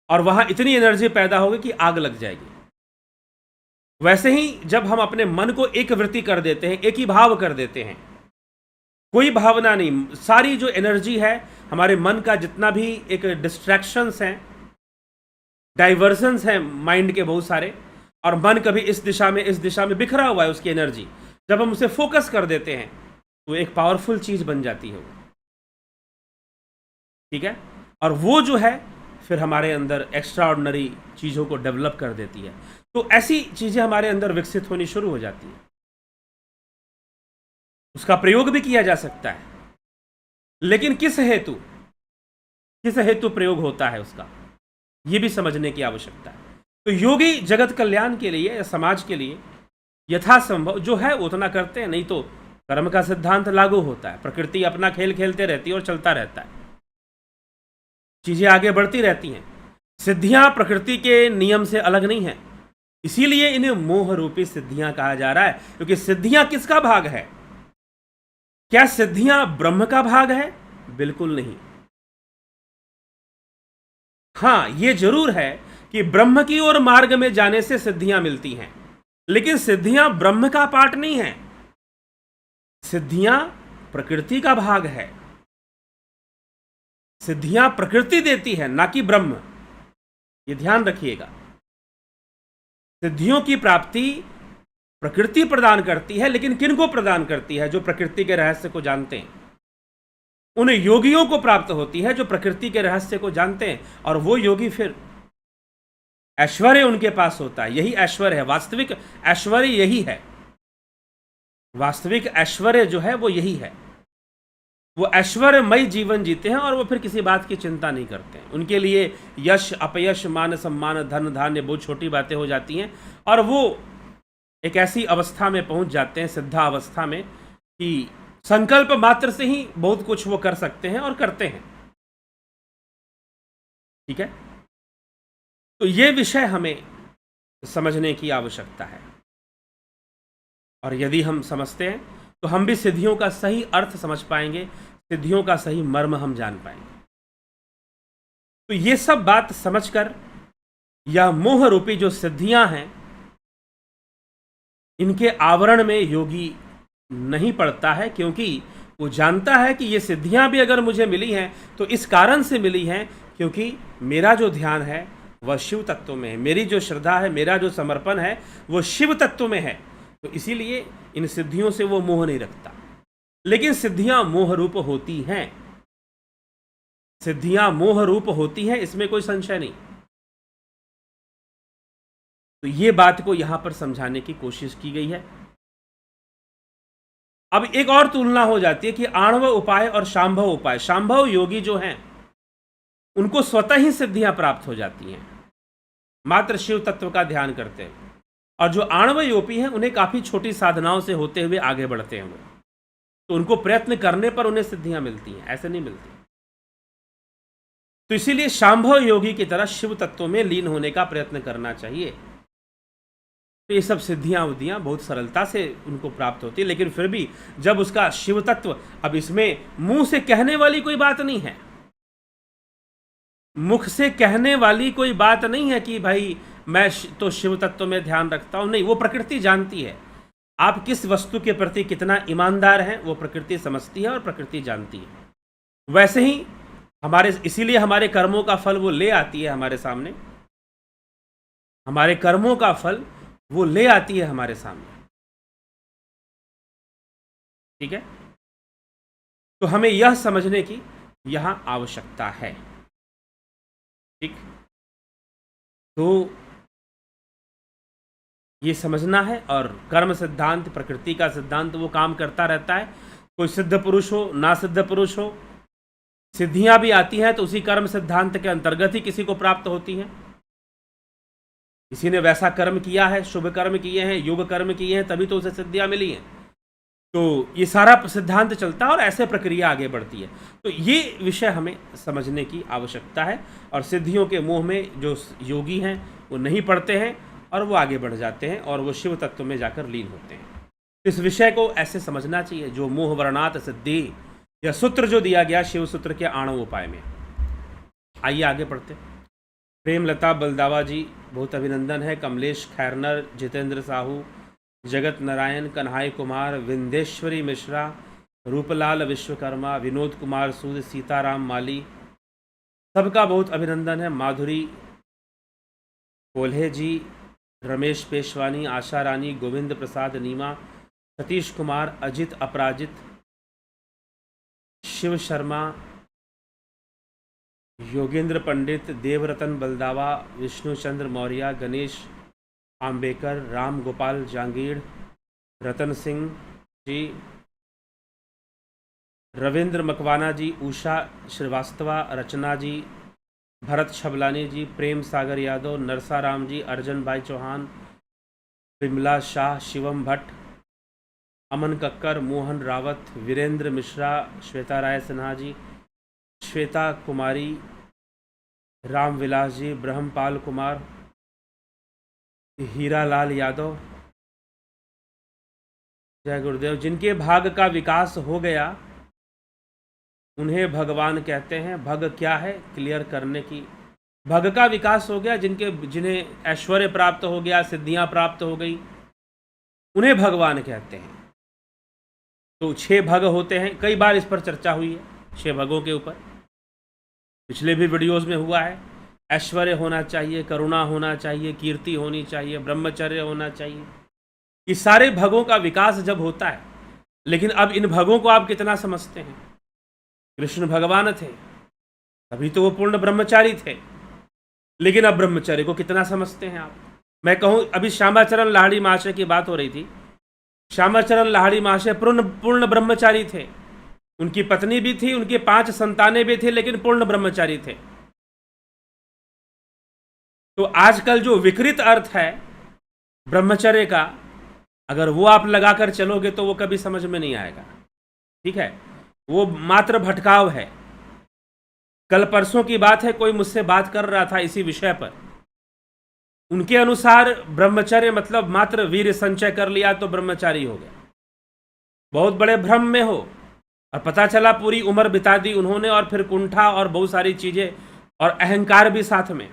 और वहां इतनी एनर्जी पैदा होगी कि आग लग जाएगी। वैसे ही जब हम अपने मन को एक वृत्ति कर देते हैं, एक ही भाव कर देते हैं, कोई भावना नहीं, सारी जो एनर्जी है हमारे मन का, जितना भी एक डिस्ट्रैक्शंस हैं, डाइवर्जन्स हैं माइंड के बहुत सारे, और मन कभी इस दिशा में बिखरा हुआ है उसकी एनर्जी, जब हम उसे फोकस कर देते हैं तो एक पावरफुल चीज बन जाती है वो। ठीक है, और वो जो है फिर हमारे अंदर एक्स्ट्रा ऑर्डिनरी चीजों को डेवलप कर देती है। तो ऐसी चीजें हमारे अंदर विकसित होनी शुरू हो जाती है। उसका प्रयोग भी किया जा सकता है, लेकिन किस हेतु प्रयोग होता है उसका, यह भी समझने की आवश्यकता है। तो योगी जगत कल्याण के लिए या समाज के लिए यथासंभव जो है उतना करते हैं, नहीं तो कर्म का सिद्धांत लागू होता है। प्रकृति अपना खेल खेलते रहती है और चलता रहता है, चीजें आगे बढ़ती रहती हैं। सिद्धियां प्रकृति के नियम से अलग नहीं है, इसीलिए इन्हें मोह रूपी सिद्धियां कहा जा रहा है। क्योंकि सिद्धियां किसका भाग है? क्या सिद्धियां ब्रह्म का भाग है? बिल्कुल नहीं। हां, यह जरूर है कि ब्रह्म की ओर मार्ग में जाने से सिद्धियां मिलती हैं, लेकिन सिद्धियां ब्रह्म का पार्ट नहीं है। सिद्धियां प्रकृति का भाग है। सिद्धियां प्रकृति देती है, ना कि ब्रह्म। यह ध्यान रखिएगा। सिद्धियों की प्राप्ति प्रकृति प्रदान करती है, लेकिन किनको प्रदान करती है? जो प्रकृति के रहस्य को जानते हैं, उन योगियों को प्राप्त होती है जो प्रकृति के रहस्य को जानते हैं, और वो योगी फिर ऐश्वर्य उनके पास होता है। यही ऐश्वर्य है, वास्तविक ऐश्वर्य यही है। वास्तविक ऐश्वर्य जो है वो यही है। वो ऐश्वर्यमय जीवन जीते हैं और वो फिर किसी बात की चिंता नहीं करते हैं। उनके लिए यश अपयश मान सम्मान धन धान्य बहुत छोटी बातें हो जाती हैं, और वो एक ऐसी अवस्था में पहुंच जाते हैं, सिद्धा अवस्था में, कि संकल्प मात्र से ही बहुत कुछ वो कर सकते हैं और करते हैं। ठीक है, तो ये विषय हमें समझने की आवश्यकता है, और यदि हम समझते हैं तो हम भी सिद्धियों का सही अर्थ समझ पाएंगे, सिद्धियों का सही मर्म हम जान पाएंगे। तो ये सब बात समझकर यह मोह रूपी जो सिद्धियां हैं, इनके आवरण में योगी नहीं पड़ता है, क्योंकि वो जानता है कि ये सिद्धियां भी अगर मुझे मिली हैं तो इस कारण से मिली हैं क्योंकि मेरा जो ध्यान है वह शिव तत्व में है, मेरी जो श्रद्धा है, मेरा जो समर्पण है वो शिव तत्व में है। तो इसीलिए इन सिद्धियों से वो मोह नहीं रखता। लेकिन सिद्धियां मोह रूप होती हैं, सिद्धियां मोह रूप होती हैं, इसमें कोई संशय नहीं। तो ये बात को यहां पर समझाने की कोशिश की गई है। अब एक और तुलना हो जाती है कि आणव उपाय और शांभव उपाय। शांभव योगी जो हैं उनको स्वतः ही सिद्धियां प्राप्त हो जाती हैं, मात्र शिव तत्व का ध्यान करते हैं। और जो आणव योगी हैं उन्हें काफी छोटी साधनाओं से होते हुए आगे बढ़ते हैं वो, तो उनको प्रयत्न करने पर उन्हें सिद्धियां मिलती हैं, ऐसे नहीं मिलती। तो इसीलिए शांभव योगी की तरह शिव तत्व में लीन होने का प्रयत्न करना चाहिए। तो ये सब सिद्धियां उद्धियां बहुत सरलता से उनको प्राप्त होती है, लेकिन फिर भी जब उसका शिव तत्व, अब इसमें मुंह से कहने वाली कोई बात नहीं है, मुख से कहने वाली कोई बात नहीं है कि भाई मैं तो शिव तत्व में ध्यान रखता हूं, नहीं, वो प्रकृति जानती है। आप किस वस्तु के प्रति कितना ईमानदार हैं वो प्रकृति समझती है और प्रकृति जानती है। वैसे ही इसीलिए हमारे कर्मों का फल वो ले आती है हमारे सामने, हमारे कर्मों का फल वो ले आती है हमारे सामने। ठीक है, तो हमें यह समझने की यहां आवश्यकता है। ठीक, तो ये समझना है। और कर्म सिद्धांत, प्रकृति का सिद्धांत वो काम करता रहता है। कोई सिद्ध पुरुष हो ना सिद्ध पुरुष हो, सिद्धियां भी आती हैं तो उसी कर्म सिद्धांत के अंतर्गत ही किसी को प्राप्त होती हैं। किसी ने वैसा कर्म किया है, शुभ कर्म किए हैं, योग कर्म किए हैं, तभी तो उसे सिद्धियां मिली हैं। तो ये सारा सिद्धांत चलता है और ऐसे प्रक्रिया आगे बढ़ती है। तो ये विषय हमें समझने की आवश्यकता है। और सिद्धियों के मोह में जो योगी हैं वो नहीं पड़ते हैं और वो आगे बढ़ जाते हैं और वो शिव तत्व में जाकर लीन होते हैं। इस विषय को ऐसे समझना चाहिए, जो मोह वर्णात सिद्धि यह सूत्र जो दिया गया शिव सूत्र के आणव उपाय में। आइए आगे पढ़ते। प्रेमलता बलदावा जी बहुत अभिनंदन है। कमलेश खैरनर, जितेंद्र साहू, जगत नारायण, कन्हाई कुमार, विंदेश्वरी मिश्रा, रूपलाल विश्वकर्मा, विनोद कुमार सूद, सीताराम माली, सबका बहुत अभिनंदन है। माधुरी कोल्हे जी, रमेश पेशवानी, आशा रानी, गोविंद प्रसाद नीमा, सतीश कुमार, अजित अपराजित, शिव शर्मा, योगेंद्र पंडित, देवरतन बलदावा, विष्णुचंद्र मौर्य, गणेश आम्बेकर, राम गोपाल जांगीड़, रतन सिंह जी, रविंद्र मकवाना जी, उषा श्रीवास्तवा, रचना जी, भरत छबलानी जी, प्रेम सागर यादव, नरसाराम जी, अर्जन भाई चौहान, विमला शाह, शिवम भट्ट, अमन कक्कर, मोहन रावत, वीरेंद्र मिश्रा, श्वेता राय सिन्हा जी, श्वेता कुमारी, राम विलास जी, ब्रह्मपाल कुमार, हीरालाल यादव, जय गुरुदेव। जिनके भाग का विकास हो गया उन्हें भगवान कहते हैं। भग क्या है, क्लियर करने की। भग का विकास हो गया, जिन्हें ऐश्वर्य प्राप्त हो गया, सिद्धियां प्राप्त हो गई, उन्हें भगवान कहते हैं। तो 6 भग होते हैं, कई बार इस पर चर्चा हुई है 6 भगों के ऊपर, पिछले भी वीडियोस में हुआ है। ऐश्वर्य होना चाहिए, करुणा होना चाहिए, कीर्ति होनी चाहिए, ब्रह्मचर्य होना चाहिए। ये सारे भगों का विकास जब होता है, लेकिन अब इन भगों को आप कितना समझते हैं? कृष्ण भगवान थे, तभी तो वो पूर्ण ब्रह्मचारी थे, लेकिन अब ब्रह्मचर्य को कितना समझते हैं आप? मैं कहूं, अभी श्यामाचरण लाहिड़ी महाशय की बात हो रही थी। श्यामाचरण लाहिड़ी महाशय पूर्ण ब्रह्मचारी थे। उनकी पत्नी भी थी, उनके 5 संतानें भी थे, लेकिन पूर्ण ब्रह्मचारी थे। तो आजकल जो विकृत अर्थ है ब्रह्मचर्य का, अगर वो आप लगाकर चलोगे तो वो कभी समझ में नहीं आएगा। ठीक है, वो मात्र भटकाव है। कल परसों की बात है, कोई मुझसे बात कर रहा था इसी विषय पर। उनके अनुसार ब्रह्मचर्य मतलब मात्र वीर्य संचय कर लिया तो ब्रह्मचारी हो गया। बहुत बड़े भ्रम में हो, और पता चला पूरी उम्र बिता दी उन्होंने, और फिर कुंठा और बहुत सारी चीजें और अहंकार भी साथ में।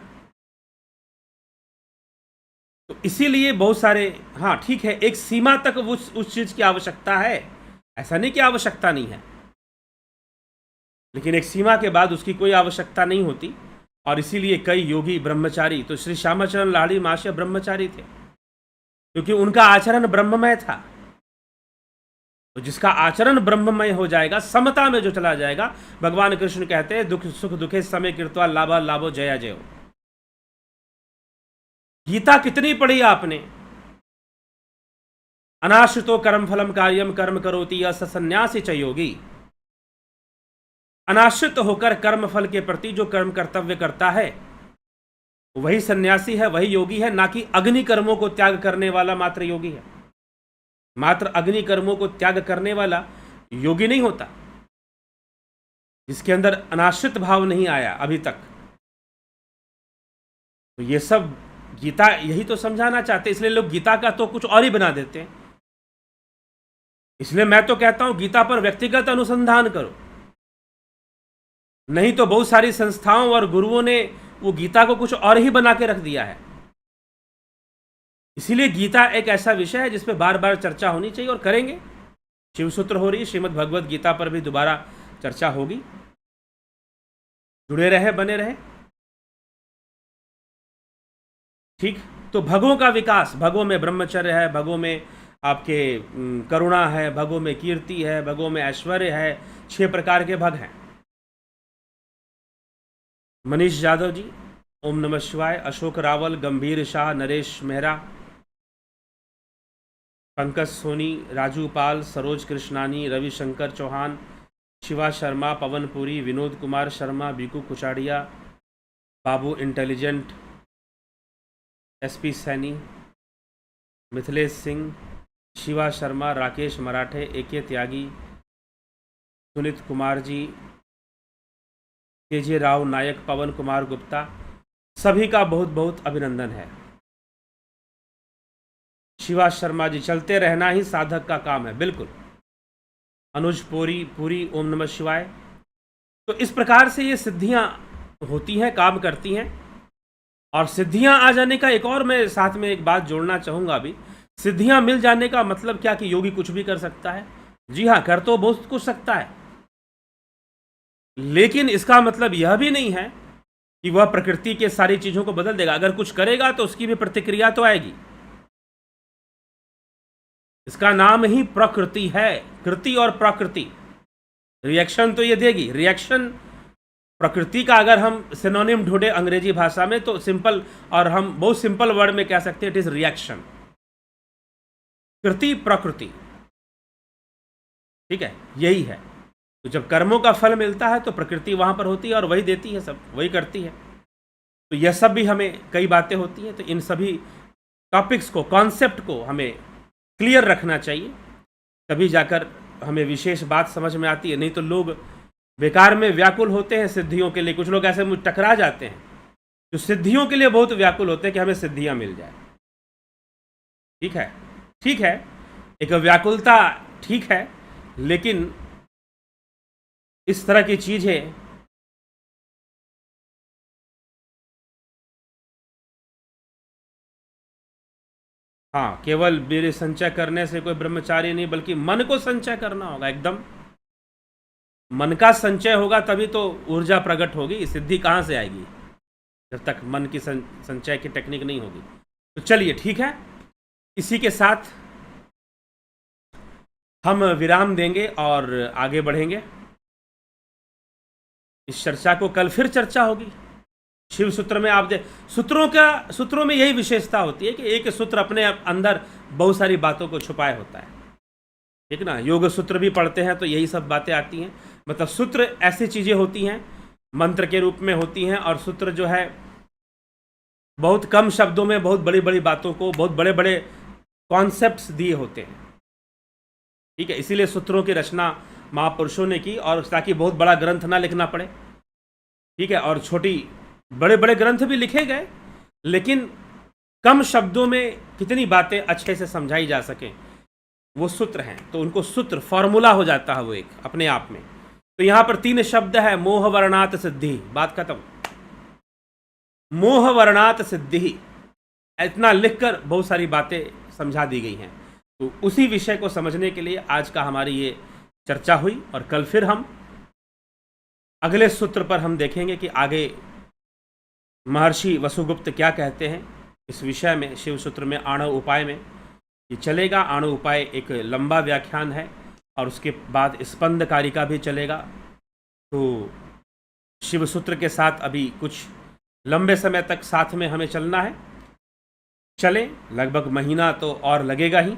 तो इसीलिए बहुत सारे, हाँ ठीक है, एक सीमा तक उस चीज की आवश्यकता है, ऐसा नहीं कि आवश्यकता नहीं है, लेकिन एक सीमा के बाद उसकी कोई आवश्यकता नहीं होती। और इसीलिए कई योगी ब्रह्मचारी, तो श्री श्यामाचरण लाहिड़ी महाशय ब्रह्मचारी थे, क्योंकि उनका आचरण ब्रह्ममय था। तो जिसका आचरण ब्रह्ममय हो जाएगा, समता में जो चला जाएगा, भगवान कृष्ण कहते हैं दुख सुख दुखे समय कृत्वा लाभा लाभो जया जयो। गीता कितनी पढ़ी आपने? अनाश्रितो कर्म फलम कार्यम कर्म करोति यः स सन्न्यासी च योगी। अनाश्रित होकर कर्म फल के प्रति जो कर्म कर्तव्य करता है वही सन्यासी है, वही योगी है, ना कि अग्नि कर्मों को त्याग करने वाला मात्र योगी है। मात्र अग्नि कर्मों को त्याग करने वाला योगी नहीं होता, जिसके अंदर अनाश्रित भाव नहीं आया अभी तक। तो ये सब गीता यही तो समझाना चाहते, इसलिए लोग गीता का तो कुछ और ही बना देते हैं। इसलिए मैं तो कहता हूं गीता पर व्यक्तिगत अनुसंधान करो, नहीं तो बहुत सारी संस्थाओं और गुरुओं ने वो गीता को कुछ और ही बना के रख दिया है। इसीलिए गीता एक ऐसा विषय है जिस पे बार बार चर्चा होनी चाहिए, और करेंगे। शिवसूत्र हो रही है, श्रीमद् भगवद गीता पर भी दोबारा चर्चा होगी। जुड़े रहे, बने रहे। ठीक, तो भगों का विकास, भगों में ब्रह्मचर्य है, भगों में आपके करुणा है, भगों में कीर्ति है, भगों में ऐश्वर्य है। 6 प्रकार के भग हैं। मनीष यादव जी, ओम नमः शिवाय। अशोक रावल, गंभीर शाह, नरेश मेहरा, पंकज सोनी, राजू पाल, सरोज कृष्णानी, रविशंकर चौहान, शिवा शर्मा, पवन पुरी, विनोद कुमार शर्मा, बीकू कुचाड़िया, बाबू इंटेलिजेंट, एसपी सैनी, मिथिलेश सिंह, शिवा शर्मा, राकेश मराठे, एके त्यागी, सुनीत कुमार जी, केजे राव नायक, पवन कुमार गुप्ता, सभी का बहुत बहुत अभिनंदन है। शिवा शर्मा जी, चलते रहना ही साधक का काम है। बिल्कुल, अनुज पुरी पुरी, ओम नमः शिवाय। तो इस प्रकार से ये सिद्धियां होती हैं, काम करती हैं। और सिद्धियां आ जाने का एक और मैं साथ में एक बात जोड़ना चाहूंगा अभी। सिद्धियां मिल जाने का मतलब क्या कि योगी कुछ भी कर सकता है? जी हाँ, कर तो बहुत कुछ सकता है, लेकिन इसका मतलब यह भी नहीं है कि वह प्रकृति के सारी चीजों को बदल देगा। अगर कुछ करेगा तो उसकी भी प्रतिक्रिया तो आएगी। इसका नाम ही प्रकृति है, कृति और प्रकृति। रिएक्शन तो ये देगी। रिएक्शन प्रकृति का अगर हम सिनोनिम ढूंढे अंग्रेजी भाषा में तो सिंपल, और हम बहुत सिंपल वर्ड में कह सकते हैं, इट इज रिएक्शन। कृति प्रकृति, ठीक है, यही है। तो जब कर्मों का फल मिलता है तो प्रकृति वहां पर होती है और वही देती है, सब वही करती है। तो यह सब भी हमें कई बातें होती हैं, तो इन सभी टॉपिक्स को, कॉन्सेप्ट को हमें क्लियर रखना चाहिए, तभी जाकर हमें विशेष बात समझ में आती है। नहीं तो लोग बेकार में व्याकुल होते हैं सिद्धियों के लिए। कुछ लोग ऐसे मुझ टकरा जाते हैं जो सिद्धियों के लिए बहुत व्याकुल होते हैं कि हमें सिद्धियां मिल जाए। ठीक है, ठीक है, एक व्याकुलता ठीक है, लेकिन इस तरह की चीजें हाँ, केवल मेरे संचय करने से कोई ब्रह्मचारी नहीं, बल्कि मन को संचय करना होगा। एकदम मन का संचय होगा तभी तो ऊर्जा प्रकट होगी। सिद्धि कहाँ से आएगी जब तक मन की संचय की टेक्निक नहीं होगी? तो चलिए, ठीक है, इसी के साथ हम विराम देंगे और आगे बढ़ेंगे। इस चर्चा को कल फिर चर्चा होगी। शिव सूत्र में आप सूत्रों में यही विशेषता होती है कि एक सूत्र अपने अंदर बहुत सारी बातों को छुपाए होता है, ठीक ना। योग सूत्र भी पढ़ते हैं तो यही सब बातें आती हैं। मतलब सूत्र ऐसी चीजें होती हैं, मंत्र के रूप में होती हैं, और सूत्र जो है बहुत कम शब्दों में बहुत बड़ी बड़ी बातों को, बहुत बड़े बड़े कॉन्सेप्ट्स दिए होते हैं, ठीक है। इसीलिए सूत्रों की रचना महापुरुषों ने की, और ताकि बहुत बड़ा ग्रंथ ना लिखना पड़े, ठीक है। और बड़े बड़े ग्रंथ भी लिखे गए, लेकिन कम शब्दों में कितनी बातें अच्छे से समझाई जा सकें, वो सूत्र हैं। तो उनको सूत्र फॉर्मूला हो जाता है वो एक अपने आप में। तो यहां पर 3 शब्द है, मोह वर्णात सिद्धि, बात खत्म। मोह वर्णात सिद्धि, इतना लिखकर बहुत सारी बातें समझा दी गई हैं। तो उसी विषय को समझने के लिए आज का हमारी ये चर्चा हुई, और कल फिर हम अगले सूत्र पर हम देखेंगे कि आगे महर्षि वसुगुप्त क्या कहते हैं इस विषय में। शिव सूत्र में आणव उपाय में ये चलेगा। आणव उपाय एक लंबा व्याख्यान है, और उसके बाद स्पंद कारिका भी चलेगा। तो शिव सूत्र के साथ अभी कुछ लंबे समय तक साथ में हमें चलना है। चले, लगभग महीना तो और लगेगा ही।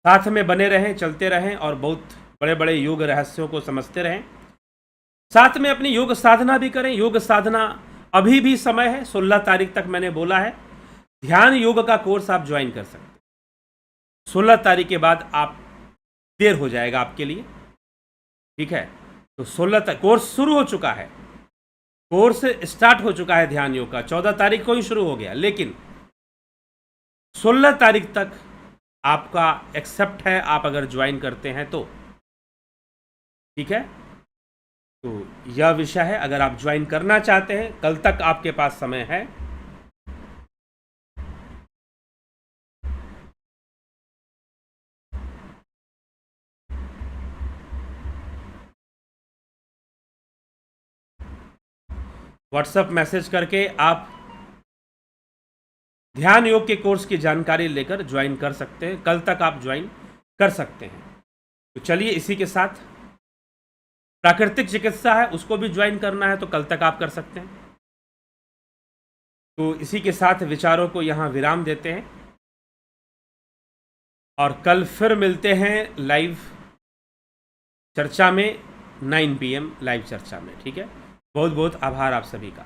साथ में बने रहें, चलते रहें, और बहुत बड़े बड़े योग रहस्यों को समझते रहें। साथ में अपनी योग साधना भी करें। योग साधना अभी भी समय है, 16 तारीख तक मैंने बोला है। ध्यान योग का कोर्स आप ज्वाइन कर सकते हैं। 16 तारीख के बाद आप देर हो जाएगा आपके लिए, ठीक है। तो 16 तक कोर्स शुरू हो चुका है, कोर्स स्टार्ट हो चुका है ध्यान योग का। 14 तारीख को ही शुरू हो गया, लेकिन 16 तारीख तक आपका एक्सेप्ट है, आप अगर ज्वाइन करते हैं तो, ठीक है। तो यह विषय है, अगर आप ज्वाइन करना चाहते हैं, कल तक आपके पास समय है। व्हाट्सएप मैसेज करके आप ध्यान योग के कोर्स की जानकारी लेकर ज्वाइन कर सकते हैं। कल तक आप ज्वाइन कर सकते हैं। तो चलिए, इसी के साथ प्राकृतिक चिकित्सा है, उसको भी ज्वाइन करना है तो कल तक आप कर सकते हैं। तो इसी के साथ विचारों को यहाँ विराम देते हैं, और कल फिर मिलते हैं लाइव चर्चा में, 9 PM लाइव चर्चा में, ठीक है। बहुत बहुत आभार आप सभी का।